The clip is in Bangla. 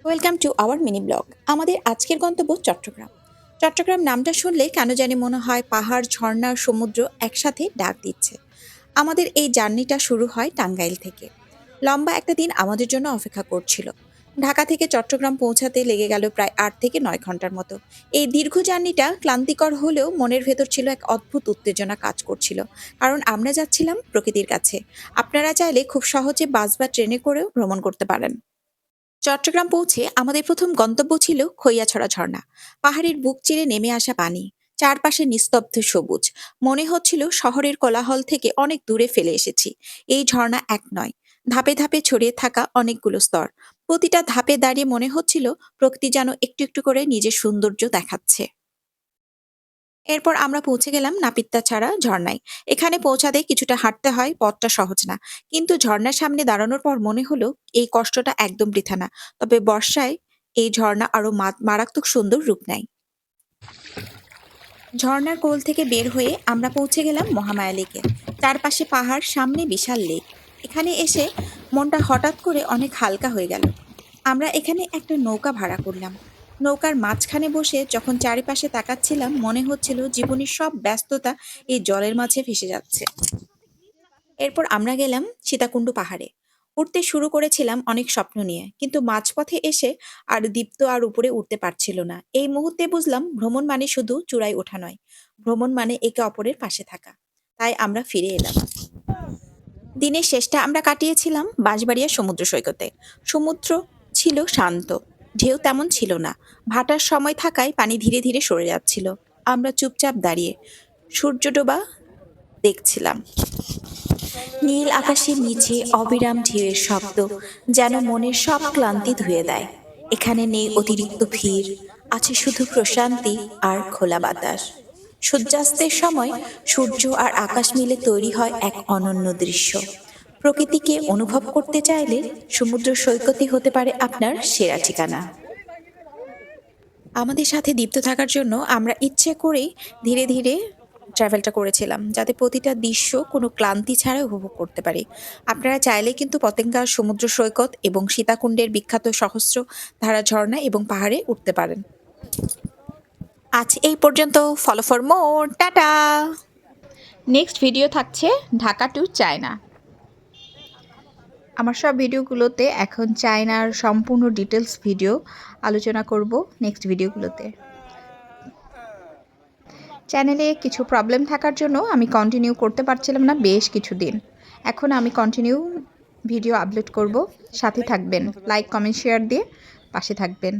Welcome to our mini blog. আমাদের আজকের গন্তব্য চট্টগ্রাম। চট্টগ্রাম নামটা শুনলে কেন জানি মনে হয় পাহাড়, ঝর্ণা, সমুদ্র একসাথে ডাক দিচ্ছে। আমাদের এই জার্নিটা শুরু হয় টাঙ্গাইল থেকে। লম্বা একটা দিন আমাদের জন্য অপেক্ষা করছিল। ঢাকা থেকে চট্টগ্রাম পৌঁছাতে লেগে গেল প্রায় 8 থেকে 9 ঘন্টার মতো। এই দীর্ঘ জার্নিটা ক্লান্তিকর হলেও মনের ভেতর ছিল এক অদ্ভুত উত্তেজনা কাজ করছিল। কারণ আমরা যাচ্ছিলাম প্রকৃতির কাছে। আপনারা চাইলে খুব সহজে বাস বা ট্রেনে করেও ভ্রমণ করতে পারেন। চট্টগ্রাম পৌঁছে আমাদের প্রথম গন্তব্য ছিল খৈয়াছড়া ঝর্ণা। পাহাড়ের বুক চিরে নেমে আসা পানি, চারপাশে নিস্তব্ধ সবুজ। মনে হচ্ছিল শহরের কোলাহল থেকে অনেক দূরে ফেলে এসেছি। এই ঝর্ণা এক নয়, ধাপে ধাপে ছড়িয়ে থাকা অনেকগুলো স্তর। প্রতিটা ধাপে দাঁড়িয়ে মনে হচ্ছিল প্রকৃতি যেন একটু একটু করে নিজের সৌন্দর্য দেখাচ্ছে। এরপর আমরা পৌঁছে গেলাম নাপিত্তাছড়া ঝর্ণায়। এখানে পৌঁছাতে কিছুটা হাঁটতে হয়, পথটা সহজ না। কিন্তু ঝর্ণার সামনে দাঁড়ানোর পর মনে হলো এই কষ্টটা একদম বৃথা না। তবে বর্ষায় এই ঝর্ণা আরো মারাত্মক সুন্দর রূপ নেয়। ঝর্ণার কোল থেকে বের হয়ে আমরা পৌঁছে গেলাম মহামায়া লেকে। চারপাশে পাহাড়, সামনে বিশাল লেক। এখানে এসে মনটা হঠাৎ করে অনেক হালকা হয়ে গেল। আমরা এখানে একটা নৌকা ভাড়া করলাম। নৌকার মাঝখানে বসে যখন চারিপাশে তাকাচ্ছিলাম মনে হচ্ছিল জীবনের সব ব্যস্ততা এই জলের মাঝে ভেসে যাচ্ছে। এরপর আমরা গেলাম সীতাকুণ্ড পাহাড়ে। উঠতে শুরু করেছিলাম অনেক স্বপ্ন নিয়ে, কিন্তু মাঝপথে এসে আর দীপ্ত আর উপরে উঠতে পারছিল না। এই মুহূর্তে বুঝলাম ভ্রমণ মানে শুধু চূড়ায় ওঠা নয়, ভ্রমণ মানে একে অপরের পাশে থাকা। তাই আমরা ফিরে এলাম। দিনের শেষটা আমরা কাটিয়েছিলাম বাঁশবাড়িয়া সমুদ্র সৈকতে। সমুদ্র ছিল শান্ত, ঢেউ তেমন ছিল না। ভাটার সময় থাকায় পানি ধীরে ধীরে সরে যাচ্ছিল। আমরা চুপচাপ দাঁড়িয়ে সূর্য ডোবা দেখছিলাম। নীল আকাশের নিচে অবিরাম ঢেউয়ের শব্দ যেন মনের সব ক্লান্তি ধুয়ে দেয়। এখানে নেই অতিরিক্ত ভিড়, আছে শুধু প্রশান্তি আর খোলা বাতাস। সূর্যাস্তের সময় সূর্য আর আকাশ মিলে তৈরি হয় এক অনন্য দৃশ্য। প্রকৃতিকে অনুভব করতে চাইলে সমুদ্র সৈকতই হতে পারে আপনার সেরা ঠিকানা। আমাদের সাথে দীপ্ত থাকার জন্য আমরা ইচ্ছে করেই ধীরে ধীরে ট্রাভেলটা করেছিলাম, যাতে প্রতিটা দৃশ্য কোনো ক্লান্তি ছাড়া উপভোগ করতে পারি। আপনারা চাইলে কিন্তু পতেঙ্গা সমুদ্র সৈকত এবং সীতাকুণ্ডের বিখ্যাত সহস্র ধারা ঝর্ণা এবং পাহাড়ে উঠতে পারেন। আজ এই পর্যন্ত। Follow for more. Tata. Next video থাকছে ঢাকা টু চায়না। আমার সব ভিডিওগুলোতে এখন চায়নার সম্পূর্ণ ডিটেলস ভিডিও আলোচনা করব নেক্সট ভিডিওগুলোতে। চ্যানেলে কিছু প্রবলেম থাকার জন্য আমি কন্টিনিউ করতে পারছিলাম না বেশ কিছুদিন। এখন আমি কন্টিনিউ ভিডিও আপলোড করব। সাথে থাকবেন, লাইক কমেন্ট শেয়ার দিয়ে পাশে থাকবেন।